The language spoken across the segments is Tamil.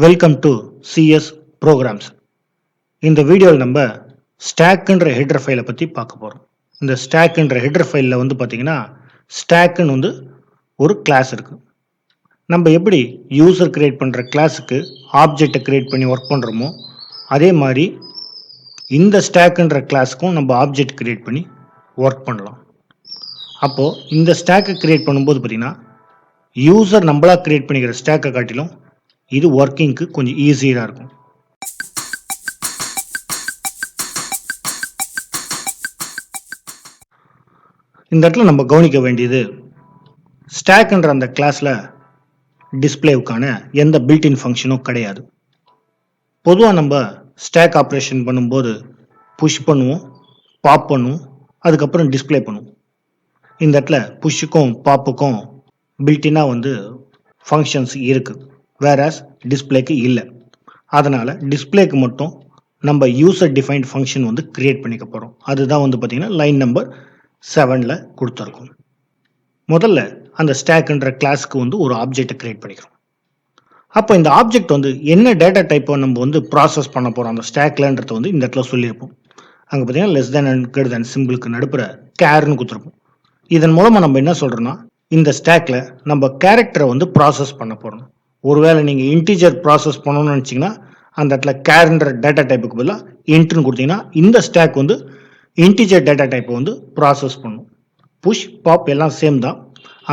Welcome to CS programs. இந்த வீடியோவில் நம்ம ஸ்டாக்ன்ற ஹெடர் ஃபைலை பற்றி பார்க்க போகிறோம். இந்த ஸ்டாக்ன்ற ஹெடர் ஃபைலில் பார்த்தீங்கன்னா ஸ்டாக்னு ஒரு கிளாஸ் இருக்குது. நம்ம எப்படி யூசர் கிரியேட் பண்ணுற கிளாஸுக்கு ஆப்ஜெக்டை கிரியேட் பண்ணி ஒர்க் பண்ணுறோமோ அதே மாதிரி இந்த ஸ்டாக்ன்ற கிளாஸுக்கும் நம்ம ஆப்ஜெக்ட் கிரியேட் பண்ணி ஒர்க் பண்ணலாம். அப்போது இந்த ஸ்டாக்கை கிரியேட் பண்ணும்போது பார்த்தீங்கன்னா யூசர் நம்மளாக கிரியேட் பண்ணிக்கிற ஸ்டாக்கை காட்டிலும் இது ஒர்க்கிங்க்கு கொஞ்சம் ஈஸியாக இருக்கும். இந்த இடத்துல நம்ம கவனிக்க வேண்டியது ஸ்டாக்ன்ற அந்த கிளாஸில் டிஸ்பிளேவுக்கான எந்த பில்ட்இன் ஃபங்க்ஷனும் கிடையாது. பொதுவாக நம்ம ஸ்டாக் ஆப்ரேஷன் பண்ணும்போது புஷ் பண்ணுவோம், பாப் பண்ணுவோம், அதுக்கப்புறம் டிஸ்பிளே பண்ணுவோம். இந்த இடத்துல புஷ்ஷுக்கும் பாப்புக்கும் பில்ட்இனாக ஃபங்க்ஷன்ஸ் இருக்குது, வேறாஸ் டிஸ்பிளேக்கு இல்லை. அதனால் டிஸ்பிளேக்கு மட்டும் நம்ம யூசர் டிஃபைன்ட் ஃபங்க்ஷன் கிரியேட் பண்ணிக்க போகிறோம். அதுதான் பார்த்தீங்கன்னா லைன் நம்பர் 7ல் கொடுத்துருக்கோம். முதல்ல அந்த ஸ்டாக்ன்ற கிளாஸுக்கு ஒரு ஆப்ஜெக்டை கிரியேட் பண்ணிக்கிறோம். அப்போ இந்த ஆப்ஜெக்ட் என்ன டேட்டா டைப்பை நம்ம ப்ராசஸ் பண்ண போகிறோம் அந்த ஸ்டாக்லன்றது இந்த இடத்துல சொல்லியிருப்போம். அங்கே பார்த்தீங்கன்னா less than and greater than சிம்பிளுக்கு நடுப்புற கேர்னு கொடுத்துருப்போம். இதன் மூலமாக நம்ம என்ன சொல்கிறோன்னா இந்த ஸ்டாக்ல நம்ம கேரக்டரை ப்ராசஸ் பண்ண போகிறோம். ஒருவேளை நீங்கள் இன்டிஜர் ப்ராசஸ் பண்ணணும்னு நினச்சிங்கன்னா அந்த இடத்துல கேர்ன்ற டேட்டா டைப்புக்கு பதிலாக இன்ட்னு கொடுத்தீங்கன்னா இந்த ஸ்டாக் இன்டிஜர் டேட்டா டைப்பை ப்ராசஸ் பண்ணும். புஷ் பாப் எல்லாம் சேம் தான்.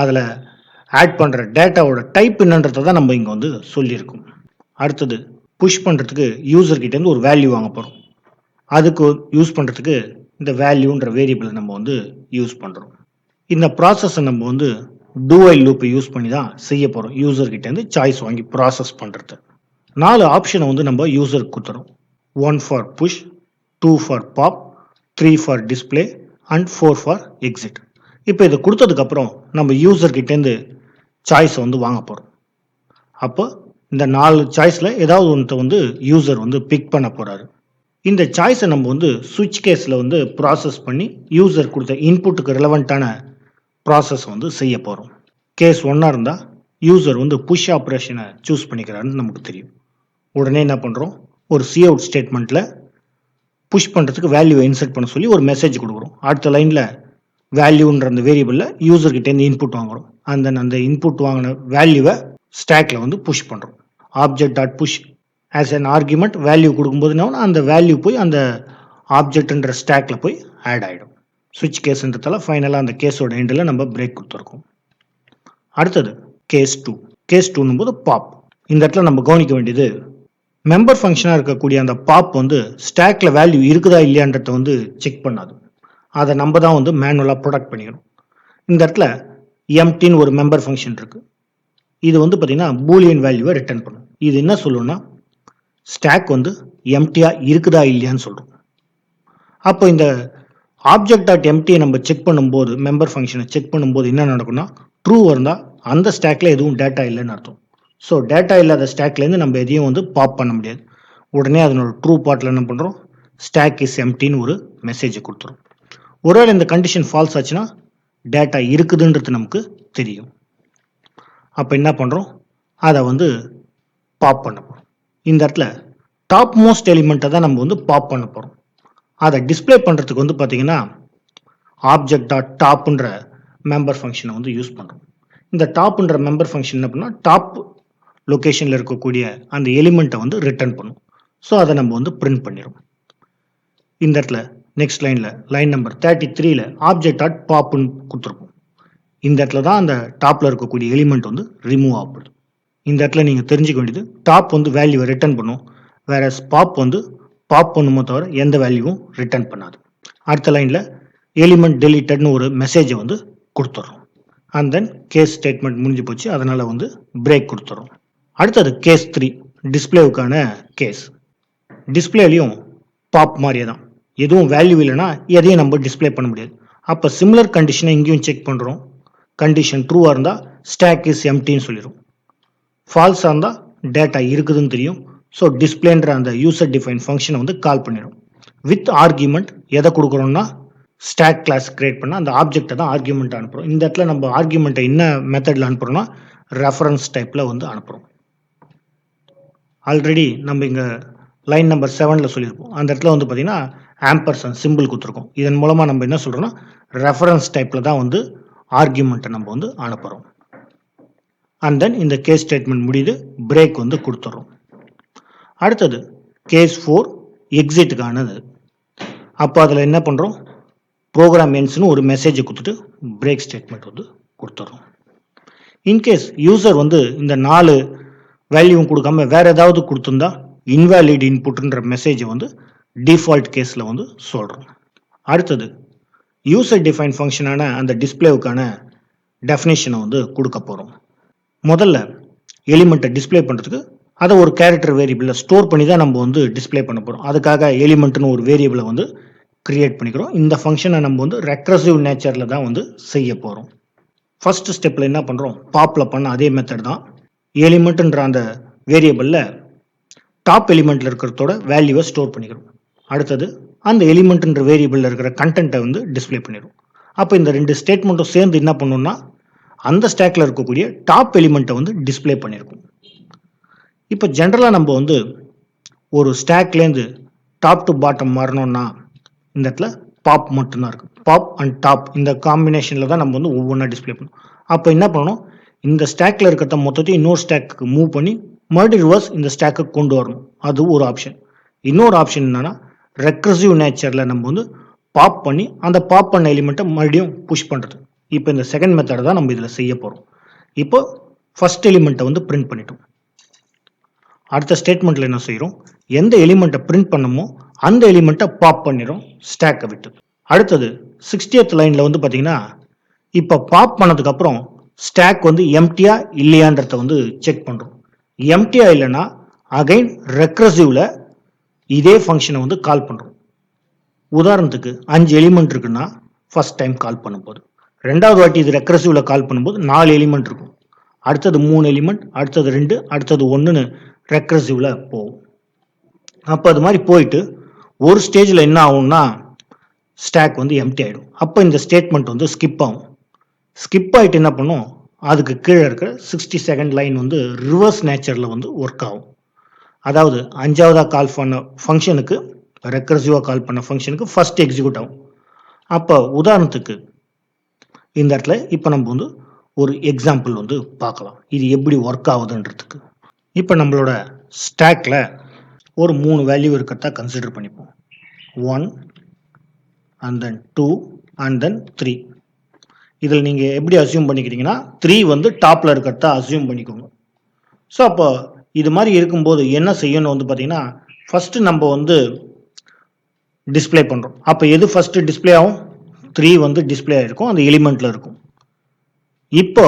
அதில் ஆட் பண்ணுற டேட்டாவோட டைப் என்னன்றதை தான் நம்ம இங்கே சொல்லியிருக்கோம். அடுத்தது புஷ் பண்ணுறதுக்கு யூசர்கிட்டேருந்து ஒரு வேல்யூ வாங்க போகிறோம். அதுக்கு யூஸ் பண்ணுறதுக்கு இந்த வேல்யூன்ற வேரியபிளை நம்ம யூஸ் பண்ணுறோம். இந்த ப்ராசஸை நம்ம do while loop யூஸ் பண்ணி தான் செய்ய போகிறோம். யூசர்கிட்டேருந்து சாய்ஸ் வாங்கி ப்ராசஸ் பண்ணுறது. 4 ஆப்ஷனை நம்ம யூசருக்கு கொடுத்துறோம். 1 for push, 2 for pop, 3 for display and 4 for exit. இப்போ இதை கொடுத்ததுக்கப்புறம் நம்ம யூசர்கிட்டேருந்து சாய்ஸை வாங்க போகிறோம். அப்போ இந்த 4 சாய்ஸில் ஏதாவது ஒன்று யூசர் பிக் பண்ண போகிறாரு. இந்த சாய்ஸை நம்ம சுவிட்ச் கேஸில் ப்ராசஸ் பண்ணி யூசர் கொடுத்த இன்புட்டுக்கு ரிலவெண்ட்டான ப்ராசஸ் செய்ய போகிறோம். கேஸ் 1 இருந்தால் யூசர் புஷ் ஆப்ரேஷனை சூஸ் பண்ணிக்கிறாருன்னு நமக்கு தெரியும். உடனே என்ன பண்ணுறோம், ஒரு சிஅவுட் ஸ்டேட்மெண்ட்டில் புஷ் பண்ணுறதுக்கு வேல்யூவை இன்சர்ட் பண்ண சொல்லி ஒரு மெசேஜ் கொடுக்குறோம். அடுத்த லைனில் வேல்யூன்ற அந்த வேரியபிளில் யூசர்கிட்டேருந்து இன்புட் வாங்குகிறோம். அந்த இன்புட் வாங்கின வேல்யூவை ஸ்டாக்ல புஷ் பண்ணுறோம். Object dot push as an argument value கொடுக்கும்போது அந்த வேல்யூ போய் அந்த ஆப்ஜெக்ட்ன்ற ஸ்டாக்ல போய் ஆட் ஆகிடும். சுவிட்ச் கேஸ்ன்றதால ஃபைனலாக அந்த கேஸோட எண்டில் நம்ம பிரேக் கொடுத்துருக்கோம். அடுத்தது கேஸ் 2. கேஸ் 2 போது பாப். இந்த இடத்துல நம்ம கவனிக்க வேண்டியது மெம்பர் ஃபங்க்ஷனாக இருக்கக்கூடிய அந்த பாப் ஸ்டாக்ல வேல்யூ இருக்குதா இல்லையான்றத செக் பண்ணாது. அதை நம்ம தான் மேனுவலாக ப்ரொடக்ட் பண்ணிக்கணும். இந்த இடத்துல எம்டின்னு ஒரு மெம்பர் ஃபங்க்ஷன் இருக்கு. இது பார்த்தீங்கன்னா பூலியன் வேல்யூவை ரிட்டர்ன் பண்ணும். இது என்ன சொல்லுன்னா ஸ்டாக் எம்டியா இருக்குதா இல்லையான்னு சொல்றோம். அப்போ இந்த ஆப்ஜெக்ட் டாட் எம்டியை நம்ம செக் பண்ணும்போது மெம்பர் ஃபங்க்ஷனை செக் பண்ணும்போது என்ன நடக்கும்னா ட்ரூ இருந்தால் அந்த ஸ்டாக்ல எதுவும் டேட்டா இல்லைன்னு அர்த்தம். ஸோ டேட்டா இல்லாத ஸ்டாக்லேருந்து நம்ம எதையும் பாப் பண்ண முடியாது. உடனே அதனோட ட்ரூ பார்ட்டில் என்ன பண்ணுறோம், ஸ்டாக் இஸ் எம்டின்னு ஒரு மெசேஜை கொடுத்துரும். ஒருவேளை இந்த கண்டிஷன் ஃபால்ஸ் ஆச்சுன்னா டேட்டா இருக்குதுன்றது நமக்கு தெரியும். அப்போ என்ன பண்ணுறோம், அதை பாப் பண்ண போகிறோம். இந்த இடத்துல டாப் மோஸ்ட் எலிமெண்ட்டை தான் நம்ம பாப் பண்ண போகிறோம். அதை டிஸ்பிளே பண்ணுறதுக்கு பார்த்தீங்கன்னா ஆப்ஜெக்ட் டாட் டாப்ன்ற மெம்பர் ஃபங்க்ஷனை யூஸ் பண்ணுறோம். இந்த டாப்ன்ற மெம்பர் ஃபங்க்ஷன் என்ன பண்ணால் டாப் லொக்கேஷனில் இருக்கக்கூடிய அந்த எலிமெண்ட்டை ரிட்டர்ன் பண்ணும். ஸோ அதை நம்ம பிரிண்ட் பண்ணிடும். இந்த இடத்துல நெக்ஸ்ட் லைனில் லைன் நம்பர் 33ல் ஆப்ஜெக்ட் டாட் பாப்னு கொடுத்துருப்போம். இந்த இடத்துல தான் அந்த டாப்பில் இருக்கக்கூடிய எலிமெண்ட் ரிமூவ் ஆகப்படுது. இந்த இடத்துல நீங்கள் தெரிஞ்சுக்க வேண்டியது டாப் வேல்யூவை ரிட்டர்ன் பண்ணும், வேற பாப் பாப் பண்ணுமோ தவிர எந்த வேல்யூவும் ரிட்டர்ன் பண்ணாது. அடுத்த லைனில் எலிமெண்ட் டெலிட்டட்னு ஒரு மெசேஜை கொடுத்துட்றோம். அண்ட் தென் கேஸ் ஸ்டேட்மெண்ட் முடிஞ்சு போச்சு, அதனால் பிரேக் கொடுத்துட்றோம். அடுத்தது கேஸ் 3 டிஸ்பிளேவுக்கான கேஸ். டிஸ்பிளேலையும் பாப் மாதிரியே தான், எதுவும் வேல்யூ இல்லைன்னா எதையும் நம்ம டிஸ்பிளே பண்ண முடியாது. அப்போ சிமிலர் கண்டிஷனை இங்கேயும் செக் பண்ணுறோம். கண்டிஷன் ட்ரூவாக இருந்தால் ஸ்டாக் இஸ் எம்டின்னு சொல்லிடும். ஃபால்ஸாக இருந்தால் டேட்டா இருக்குதுன்னு தெரியும். ஸோ டிஸ்பிளேன்ற அந்த யூசர் டிஃபைன் ஃபங்க்ஷனை கால் பண்ணிடும். வித் ஆர்குமெண்ட் எதை கொடுக்குறோம்னா ஸ்டாக் கிளாஸ் கிரியேட் பண்ணால் அந்த ஆப்ஜெக்டை தான் ஆர்குமெண்ட் அனுப்புகிறோம். இந்த இடத்துல நம்ம ஆர்குமெண்ட்டை என்ன மெத்தடில் அனுப்புகிறோம்னா ரெஃபரன்ஸ் டைப்பில் அனுப்புகிறோம். ஆல்ரெடி நம்ம இங்கே லைன் நம்பர் 7ல் சொல்லியிருப்போம். அந்த இடத்துல வந்து பார்த்தீங்கன்னா ஆம்பர்சன் சிம்பிள் கொடுத்துருக்கோம். இதன் மூலமாக நம்ம என்ன சொல்கிறோன்னா ரெஃபரன்ஸ் டைப்பில் தான் வந்து ஆர்கியூமெண்ட்டை நம்ம வந்து அனுப்புகிறோம். அண்ட் தென் இந்த கேஸ் ஸ்டேட்மெண்ட் முடியுது, பிரேக் வந்து கொடுத்துட்றோம். அடுத்தது கேஸ் 4 எக்ஸிட்டுக்கானது. அப்போ அதில் என்ன பண்ணுறோம், ப்ரோக்ராம் எண்ட்ஸ்னு ஒரு மெசேஜை கொடுத்துட்டு பிரேக் ஸ்டேட்மெண்ட் வந்து கொடுத்துட்றோம். இன்கேஸ் யூசர் வந்து இந்த 4 வேல்யூவும் கொடுக்காம வேறு ஏதாவது கொடுத்துருந்தா இன்வேலிட் இன்புட்ன்ற மெசேஜை வந்து டிஃபால்ட் கேஸில் வந்து சொல்கிறோம். அடுத்தது யூசர் டிஃபைன் ஃபங்க்ஷனான அந்த டிஸ்பிளேவுக்கான டெஃபினேஷனை வந்து கொடுக்க போகிறோம். முதல்ல எலிமெண்ட்டை டிஸ்பிளே பண்ணுறதுக்கு அதை ஒரு கேரக்டர் வேரியபிளில் ஸ்டோர் பண்ணி தான் நம்ம வந்து டிஸ்பிளே பண்ண போகிறோம். அதுக்காக எலிமெண்ட்னு ஒரு வேரியபிளை வந்து கிரியேட் பண்ணிக்கிறோம். இந்த ஃபங்க்ஷனை நம்ம வந்து ரெக்ரசிவ் நேச்சரில் தான் வந்து செய்ய போகிறோம். ஃபர்ஸ்ட் ஸ்டெப்பில் என்ன பண்ணுறோம், பாப்பில் பண்ண அதே மெத்தட் தான். எலிமெண்ட்ன்ற அந்த வேரியபிளில் டாப் எலிமெண்ட்டில் இருக்கிறதோட வேல்யூவை ஸ்டோர் பண்ணிக்கிறோம். அடுத்தது அந்த எலிமெண்ட்ன்ற வேரியபிளில் இருக்கிற கண்டென்ட்டை வந்து டிஸ்பிளே பண்ணிடும். அப்போ இந்த 2 ஸ்டேட்மெண்ட்டும் சேர்ந்து என்ன பண்ணணும்னா அந்த ஸ்டாக்கில் இருக்கக்கூடிய டாப் எலிமெண்ட்டை வந்து டிஸ்பிளே பண்ணியிருக்கும். இப்போ ஜென்ரலாக நம்ம வந்து ஒரு ஸ்டாக்லேருந்து டாப் டு பாட்டம் மாறணும்னா இந்த இடத்துல பாப் மட்டும்தான் இருக்குது. பாப் அண்ட் டாப் இந்த காம்பினேஷனில் தான் நம்ம வந்து ஒவ்வொன்றா டிஸ்பிளே பண்ணணும். அப்போ என்ன பண்ணணும், இந்த ஸ்டாக்கில் இருக்கிறத மொத்தத்தையும் இன்னொரு ஸ்டாக்கு மூவ் பண்ணி மறுபடியும் ரிவர்ஸ் இந்த ஸ்டாக்கு கொண்டு வரணும். அது ஒரு ஆப்ஷன். இன்னொரு ஆப்ஷன் என்னன்னா ரெக்ரசிவ் நேச்சரில் நம்ம வந்து பாப் பண்ணி அந்த பாப் பண்ண எலிமெண்ட்டை மறுபடியும் புஷ் பண்ணுறது. இப்போ இந்த செகண்ட் மெத்தடை தான் நம்ம இதில் செய்ய போகிறோம். இப்போ ஃபர்ஸ்ட் எலிமெண்ட்டை வந்து பிரிண்ட் பண்ணிட்டோம். அடுத்த ஸ்டேட்மெண்ட்டில் என்ன செய்கிறோம், எந்த எலிமெண்ட்டை பிரிண்ட் பண்ணமோ அந்த எலிமெண்ட்டை பாப் பண்ணிடும் ஸ்டாக்கை விட்டு. அடுத்தது 60th லைனில் வந்து பார்த்தீங்கன்னா இப்போ பாப் பண்ணதுக்கப்புறம் ஸ்டாக் வந்து எம்டியா இல்லையான்றத வந்து செக் பண்ணுறோம். எம்டியா இல்லைன்னா அகைன் ரெக்ரசிவ்ல இதே ஃபங்க்ஷனை வந்து கால் பண்ணுறோம். உதாரணத்துக்கு 5 எலிமெண்ட் இருக்குன்னா ஃபர்ஸ்ட் டைம் கால் பண்ணும்போது, ரெண்டாவது வாட்டி இது ரெக்ரசிவ்ல கால் பண்ணும்போது 4 எலிமெண்ட் இருக்கும். அடுத்தது 3 எலிமெண்ட், அடுத்தது 2, அடுத்தது 1ன்னு ரெக்ரசிவ்ல போகும். அப்போ அது மாதிரி போயிட்டு ஒரு ஸ்டேஜில் என்ன ஆகும்னா ஸ்டாக் வந்து எம்டி ஆகிடும். அப்போ இந்த ஸ்டேட்மெண்ட் வந்து ஸ்கிப் ஆகும். ஸ்கிப் ஆகிட்டு என்ன பண்ணும், அதுக்கு கீழே இருக்கிற 62nd லைன் வந்து ரிவர்ஸ் நேச்சரில் வந்து ஒர்க் ஆகும். அதாவது 5ஆவதாக கால் பண்ண ஃபங்க்ஷனுக்கு ரெக்ரசிவாக கால் பண்ண ஃபங்க்ஷனுக்கு ஃபர்ஸ்ட் எக்ஸிக்யூட் ஆகும். அப்போ உதாரணத்துக்கு இந்த இடத்துல இப்போ நம்ம வந்து ஒரு எக்ஸாம்பிள் வந்து பார்க்கலாம், இது எப்படி ஒர்க் ஆகுதுன்றதுக்கு. இப்போ நம்மளோட ஸ்டாக்ல ஒரு 3 வேல்யூ இருக்கிறதா கன்சிடர் பண்ணிப்போம். 1 அண்ட் தென் 2 அண்ட் தென் 3. இதில் நீங்கள் எப்படி அசியூம் பண்ணிக்கிறீங்கன்னா 3 வந்து டாப்பில் இருக்கிறதா அசியூம் பண்ணிக்கோங்க. ஸோ அப்போ இது மாதிரி இருக்கும்போது என்ன செய்யணும் வந்து பார்த்தீங்கன்னா ஃபர்ஸ்ட் நம்ம வந்து டிஸ்பிளே பண்ணுறோம். அப்போ எது ஃபர்ஸ்ட் டிஸ்பிளே ஆகும், 3 வந்து டிஸ்பிளே ஆகிருக்கும், அந்த எலிமெண்ட்டில் இருக்கும். இப்போ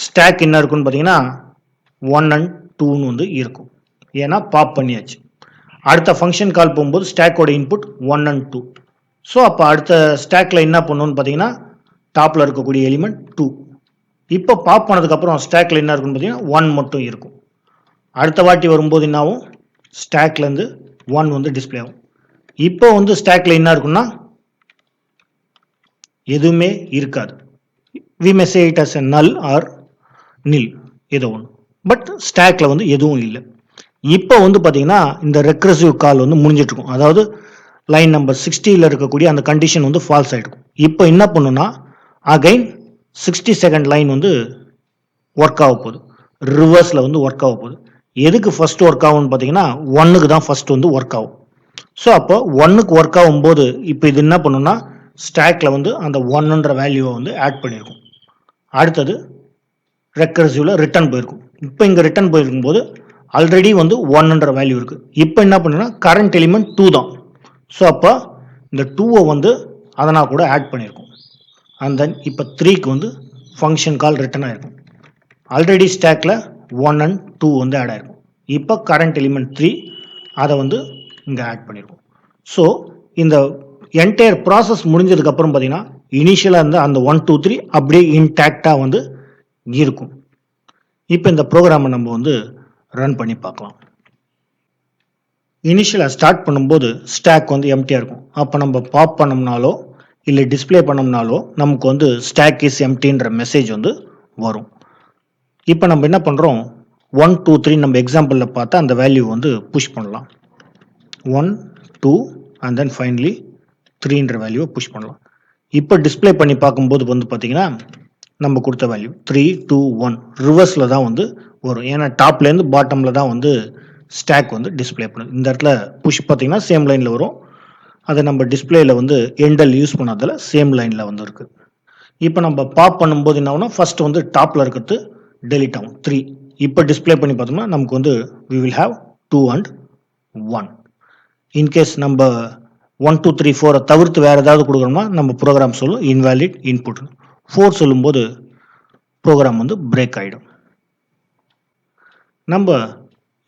ஸ்டாக் என்ன இருக்குன்னு பார்த்தீங்கன்னா 1 and 2ன்னு வந்து இருக்கும், ஏன்னா பாப் பண்ணியாச்சு. அடுத்த ஃபங்க்ஷன் கால் போகும்போது ஸ்டாக்கோட இன்புட் 1 and 2. ஸோ அப்போ அடுத்த ஸ்டாக்ல என்ன பண்ணணும்னு பார்த்தீங்கன்னா டாப்பில் இருக்கக்கூடிய எலிமெண்ட் 2. இப்போ பாப் பண்ணதுக்கப்புறம் ஸ்டாக்ல என்ன இருக்குன்னு பார்த்தீங்கன்னா 1 மட்டும் இருக்கும். அடுத்த வாட்டி வரும்போது என்ன ஆகும், ஸ்டாக்லேருந்து 1 வந்து டிஸ்பிளே ஆகும். இப்போ வந்து ஸ்டாக்ல என்ன இருக்குன்னா எதுவுமே இருக்காது. we may say it as a null or nil, ஏதோ ஒன்று. பட் ஸ்டாக்ல வந்து எதுவும் இல்லை. இப்போ வந்து பார்த்தீங்கன்னா இந்த ரெக்ரசிவ் கால் வந்து முடிஞ்சிட்டு இருக்கும். அதாவது லைன் நம்பர் 60ல் இருக்கக்கூடிய அந்த கண்டிஷன் வந்து ஃபால்ஸ் ஆகிடும். இப்போ என்ன பண்ணுன்னா அகைன் 62nd லைன் வந்து ஒர்க் ஆக போகுது, ரிவர்ஸில் வந்து ஒர்க் ஆக போகுது. எதுக்கு ஃபர்ஸ்ட் ஒர்க் ஆகும்னு பார்த்தீங்கன்னா 1க்கு தான் ஃபர்ஸ்ட் வந்து ஒர்க் ஆகும். ஸோ அப்போ 1க்கு ஒர்க் ஆகும்போது இப்போ இது என்ன பண்ணுன்னா ஸ்டாக்ல வந்து அந்த 1ன்ற வேல்யூவை வந்து ஆட் பண்ணியிருக்கும். அடுத்தது ரெக்கர்சிவ்ல ரிட்டர்ன் போயிருக்கும். இப்போ இங்கே ரிட்டர்ன் போயிருக்கும்போது ஆல்ரெடி வந்து 1ன்ற வேல்யூ இருக்குது. இப்போ என்ன பண்ணுன்னா கரண்ட் எலிமெண்ட் 2 தான். ஸோ அப்போ இந்த 2வை வந்து அதனால் கூட ஆட் பண்ணியிருக்கும். அண்ட் தென் இப்போ 3க்கு வந்து ஃபங்க்ஷன் கால் ரிட்டர்ன் ஆகிருக்கும். ஆல்ரெடி ஸ்டாக்ல 1 and 2 வந்து ஆட் ஆகிருக்கும். இப்போ கரண்ட் எலிமெண்ட் 3 அதை வந்து இங்கே ஆட் பண்ணியிருக்கும். ஸோ இந்த என்டையர் ப்ராசஸ் முடிஞ்சதுக்கப்புறம் பார்த்தீங்கன்னா இனிஷியலாக இருந்த அந்த 1, 2, 3 அப்படியே இன்டாக்டாக வந்து இருக்கும். இப்போ இந்த ப்ரோக்ராமை நம்ம வந்து ரன் பண்ணி பார்க்கலாம். இனிஷியலாக ஸ்டார்ட் பண்ணும்போது ஸ்டாக் வந்து எம்டியாக இருக்கும். அப்போ நம்ம பாப் பண்ணோம்னாலோ இல்லை டிஸ்பிளே பண்ணோம்னாலோ நமக்கு வந்து ஸ்டாக் இஸ் எம்டின்ற மெசேஜ் வந்து வரும். இப்போ நம்ம என்ன பண்ணுறோம், 1 2 3 நம்ம எக்ஸாம்பிளில் பார்த்தா அந்த வேல்யூ வந்து புஷ் பண்ணலாம். 1 2 அண்ட் தென் ஃபைனலி 3ன்ற வேல்யூவை புஷ் பண்ணலாம். இப்போ டிஸ்பிளே பண்ணி பார்க்கும்போது வந்து பார்த்தீங்கன்னா நம்ம கொடுத்த வேல்யூ 3 2 1 ரிவர்ஸில் தான் வந்து வரும். ஏன்னா டாப்லேருந்து பாட்டமில் தான் வந்து ஸ்டாக் வந்து டிஸ்பிளே பண்ணும். இந்த இடத்துல புஷ் பார்த்தீங்கன்னா சேம் லைனில் வரும். அதை நம்ம டிஸ்பிளேயில் வந்து எண்டல் யூஸ் பண்ணாதால சேம் லைனில் வந்து இருக்குது. இப்போ நம்ம பாப் பண்ணும்போது என்ன ஆகும்னா ஃபர்ஸ்ட் வந்து டாப்பில் இருக்கிறது டெலிட் ஆகும் 3. இப்போ டிஸ்பிளே பண்ணி பார்த்தோம்னா நமக்கு வந்து we will have 2 and 1. In case நம்ம 1 2 3 4 தவிர்த்து வேறு ஏதாவது கொடுக்கணும்னா நம்ம ப்ரோக்ராம் சொல்லும் இன்வேலிட் இன்புட். 4 சொல்லும்போது ப்ரோக்ராம் வந்து பிரேக் ஆகிடும். நம்ம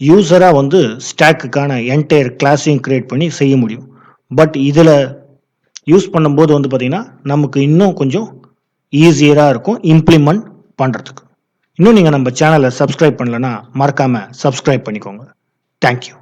யூஸராக வந்து ஸ்டாக்குக்கான என்டையர் கிளாஸையும் கிரியேட் பண்ணி செய்ய முடியும். பட் இதில் யூஸ் பண்ணும்போது வந்து பார்த்திங்கன்னா நமக்கு இன்னும் கொஞ்சம் ஈஸியராக இருக்கும் இம்ப்ளிமெண்ட் பண்ணுறதுக்கு. இன்னும் நீங்கள் நம்ம சேனலை சப்ஸ்கிரைப் பண்ணலன்னா மறக்காமல் சப்ஸ்கிரைப் பண்ணிக்கோங்க. தேங்க்யூ.